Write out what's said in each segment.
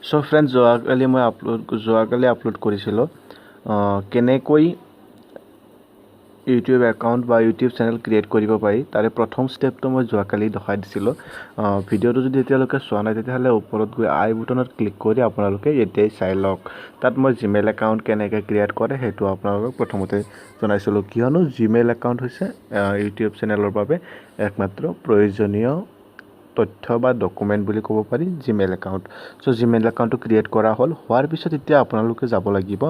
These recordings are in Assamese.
সো ফ্ৰেণ্ডছ যোৱাকালি আপলোড কৰিছিলোঁ কেনেকৈ ইউটিউব একাউণ্ট বা ইউটিউব চেনেল ক্ৰিয়েট কৰিব পাৰি তাৰে প্ৰথম ষ্টেপটো মই যোৱাকালি দেখাই দিছিলোঁ ভিডিঅ'টো যদি এতিয়ালৈকে চোৱা নাই তেতিয়াহ'লে ওপৰত গৈ আই বুটনত ক্লিক কৰি আপোনালোকে এতিয়াই চাই লওক তাত মই জিমেইল একাউণ্ট কেনেকৈ ক্ৰিয়েট কৰে সেইটো আপোনালোকক প্ৰথমতে জনাইছিলোঁ কিয়নো জিমেইল একাউণ্ট হৈছে ইউটিউব চেনেলৰ বাবে একমাত্ৰ প্ৰয়োজনীয় তথ্য বা ডকুমেণ্ট বুলি ক'ব পাৰি জিমেইল একাউণ্ট সো জিমেইল একাউণ্টটো ক্ৰিয়েট কৰা হ'ল হোৱাৰ পিছত এতিয়া আপোনালোকে যাব লাগিব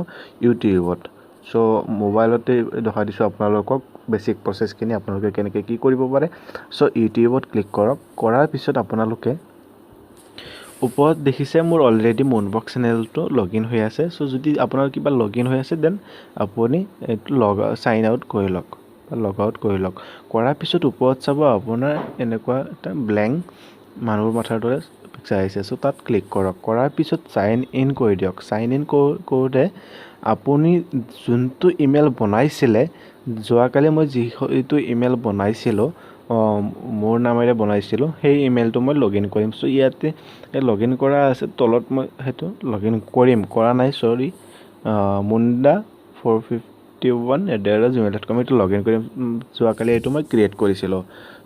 ইউটিউবত সো মোবাইলতে দেখাই দিছোঁ আপোনালোকক বেছিক প্ৰচেছখিনি আপোনালোকে কেনেকৈ কি কৰিব পাৰে সো ইউটিউবত ক্লিক কৰক কৰাৰ পিছত আপোনালোকে ওপৰত দেখিছে মোৰ অলৰেডি মুনবক্স চেনেলটো লগইন হৈ আছে সো যদি আপোনাৰ কিবা লগইন হৈ আছে দেন আপুনি এইটো সাইন আউট কৰি লওক বা লগ আউট কৰি লওক কৰাৰ পিছত ওপৰত চাব আপোনাৰ এনেকুৱা এটা ব্লেংক মানুহৰ মাথাৰ দৰে পিকচাৰ আহিছে সো তাত ক্লিক কৰক কৰাৰ পিছত সাইন ইন কৰি দিয়ক সাইন ইন কৰোঁতে আপুনি যোনটো ইমেইল বনাইছিলে যোৱাকালি মই যিটো ইমেইল বনাইছিলোঁ মোৰ নামেৰে বনাইছিলোঁ সেই ইমেইলটো মই লগইন কৰিম সো ইয়াতে লগইন কৰা আছে তলত মই সেইটো লগইন কৰিম কৰা নাই সৰি munda451@gmail.com এইটো লগইন কৰিম যোৱাকালি এইটো মই ক্ৰিয়েট কৰিছিলোঁ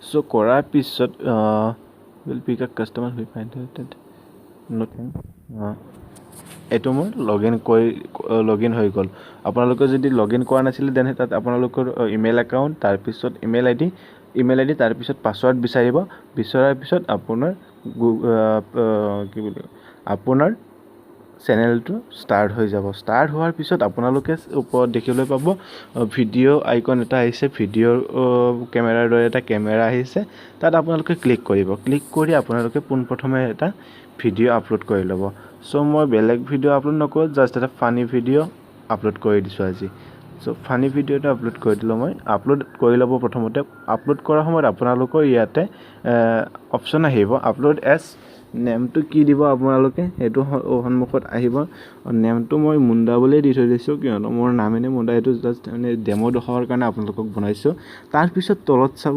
সো কৰাৰ পিছত will pick a customer we find nothing এইটো মই লগইন হৈ গ'ল আপোনালোকে যদি লগইন কৰা নাছিলে দেন তাত আপোনালোকৰ ইমেইল একাউণ্ট তাৰপিছত ইমেইল আইডি তাৰপিছত পাছৱৰ্ড বিচাৰিব বিচৰাৰ পিছত আপোনাৰ কি বুলি আপোনাৰ চেনেলটো ষ্টাৰ্ট হৈ যাব ষ্টাৰ্ট হোৱাৰ পিছত আপোনালোকে ওপৰত দেখিবলৈ পাব ভিডিঅ' আইকন এটা আহিছে ভিডিঅ'ৰ কেমেৰাৰ দৰে এটা কেমেৰা আহিছে তাত আপোনালোকে ক্লিক কৰিব ক্লিক কৰি আপোনালোকে পোনপ্ৰথমে এটা ভিডিঅ' আপলোড কৰি ল'ব সো মই বেলেগ ভিডিঅ' আপলোড নকৰোঁ জাষ্ট এটা ফানি ভিডিঅ' আপলোড কৰি দিছোঁ আজি সো ফানি ভিডিঅ' এটা আপলোড কৰি দিলোঁ মই আপলোড কৰি ল'ব প্ৰথমতে আপলোড কৰাৰ সময়ত আপোনালোকৰ ইয়াতে অপশ্যন আহিব আপলোড এজ নেমটো কি দিব আপোনালোকে সেইটো সন্মুখত আহিব নেমটো মই মুণ্ডা বুলিয়ে দি থৈ দিছোঁ কিয়নো মোৰ নামেনে মুণ্ডা এইটো জাষ্ট মানে ডেমো দেখুৱাৰ কাৰণে আপোনালোকক বনাইছোঁ তাৰপিছত তলত চাব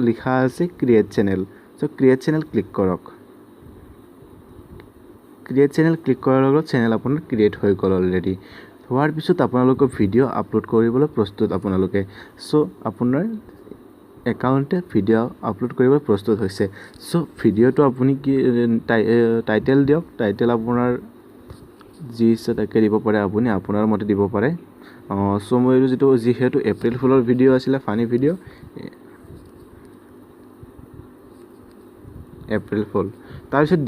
লিখা আছে create channel so create channel click কৰক ক্ৰিয়েট চেনেল ক্লিক কৰাৰ লগত চেনেল আপোনাৰ ক্ৰিয়েট হৈ গ'ল অলৰেডি হোৱাৰ পিছত আপোনালোকৰ ভিডিঅ' আপলোড কৰিবলৈ প্ৰস্তুত আপোনালোকে সো আপোনাৰ একাউণ্টে ভিডিঅ' আপলোড কৰিবলৈ প্ৰস্তুত হৈছে সো ভিডিঅ'টো আপুনি কি টাইটেল দিয়ক টাইটেল আপোনাৰ যি ইচ্ছা তাকে দিব পাৰে আপুনি আপোনাৰ মতে দিব পাৰে সো মই যিহেতু এপ্ৰিল ফুলৰ ভিডিঅ' আছিলে ফানি ভিডিঅ' এপ্ৰিল ফুল তাৰপিছত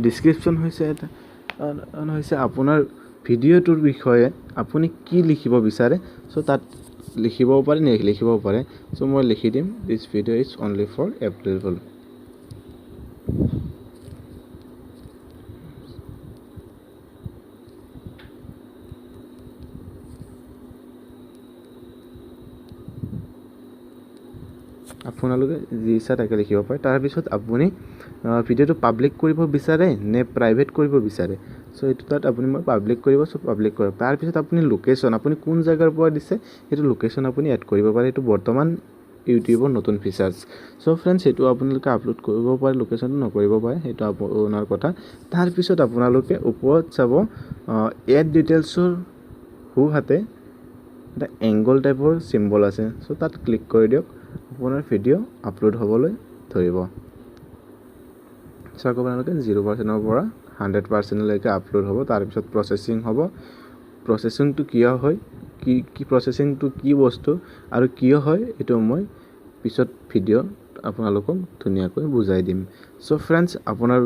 ডিছক্ৰিপশ্যন হৈছে এটা হৈছে আপোনাৰ ভিডিঅ'টোৰ বিষয়ে আপুনি কি লিখিব বিচাৰে সো তাত লিখিবও পাৰে নিলিখিবও পাৰে সো মই লিখি দিম দিছ video' is only for April fool আপোনালোকে যি ইচ্ছা তাকে লিখিব পাৰে তাৰপিছত আপুনি ভিডিঅ'টো পাব্লিক কৰিব বিচাৰে নে প্ৰাইভেট কৰিব বিচাৰে সো এইটো তাত আপুনি মই পাব্লিক কৰিব সো পাব্লিক কৰক তাৰপিছত আপুনি লোকেশ্যন আপুনি কোন জেগাৰ পৰা দিছে সেইটো লোকেশ্যন আপুনি এড কৰিব পাৰে এইটো বৰ্তমান ইউটিউবৰ নতুন ফিচাৰ্ছ সো ফ্ৰেণ্ডছ সেইটো আপোনালোকে আপলোড কৰিব পাৰে লোকেশ্যনটো নকৰিব পাৰে সেইটো আপোনাৰ কথা তাৰপিছত আপোনালোকে ওপৰত চাব এড ডিটেইলছৰ সোঁহাতে এটা এংগল টাইপৰ চিম্বল আছে সো তাত ক্লিক কৰি দিয়ক আপোনাৰ ভিডিঅ' আপলোড হ'বলৈ ধৰিব চাওক আপোনালোকে 0%ৰ পৰা 100%লৈকে আপলোড হ'ব তাৰপিছত প্ৰচেছিং হ'ব প্ৰচেছিংটো কিয় হয় কি প্ৰচেছিংটো কি বস্তু আৰু কিয় হয় এইটো মই পিছত ভিডিঅ' আপোনালোকক ধুনীয়াকৈ বুজাই দিম সো ফ্ৰেণ্ডছ আপোনাৰ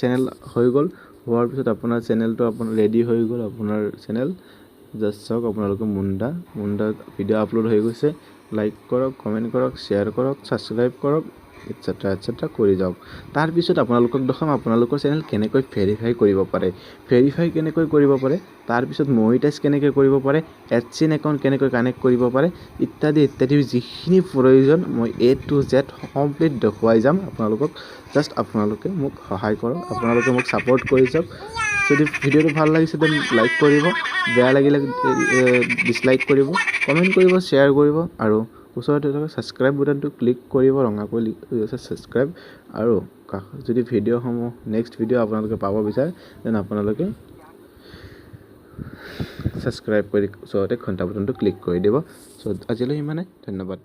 চেনেল হৈ গ'ল হোৱাৰ পিছত আপোনাৰ চেনেলটো আপোনাৰ ৰেডি হৈ গ'ল আপোনাৰ চেনেল জাষ্ট চাওক আপোনালোকে মুণ্ডা ভিডিঅ' আপলোড হৈ গৈছে লাইক কৰক কমেণ্ট কৰক শ্বেয়াৰ কৰক ছাবস্ক্ৰাইব কৰক এটচেট্ৰা কৰি যাওক তাৰপিছত আপোনালোকক দেখাম আপোনালোকৰ চেনেল কেনেকৈ ভেৰিফাই কৰিব পাৰে তাৰপিছত মনিটাইজ কেনেকৈ কৰিব পাৰে এডচেন্স একাউণ্ট কেনেকৈ কানেক্ট কৰিব পাৰে ইত্যাদি যিখিনি প্ৰয়োজন মই A to Z কমপ্লিট দেখুৱাই যাম আপোনালোকক জাষ্ট আপোনালোকে মোক সহায় কৰক আপোনালোকে মোক ছাপোৰ্ট কৰি যাওক যদি ভিডিঅ'টো ভাল লাগিছে দেন লাইক কৰিব বেয়া লাগিলে ডিছলাইক কৰিব কমেণ্ট কৰিব শ্বেয়াৰ কৰিব আৰু ওচৰতে থকা ছাবস্ক্ৰাইব বুটানটো ক্লিক কৰিব ৰঙাকৈ লিখা আছে ছাবস্ক্ৰাইব আৰু যদি ভিডিঅ'সমূহ নেক্সট ভিডিঅ' আপোনালোকে পাব বিচাৰে দেন আপোনালোকে ছাবস্ক্ৰাইব কৰি ওচৰতে ঘণ্টা বুটামটো ক্লিক কৰি দিব। চ' আজিলৈ ইমানে, ধন্যবাদ।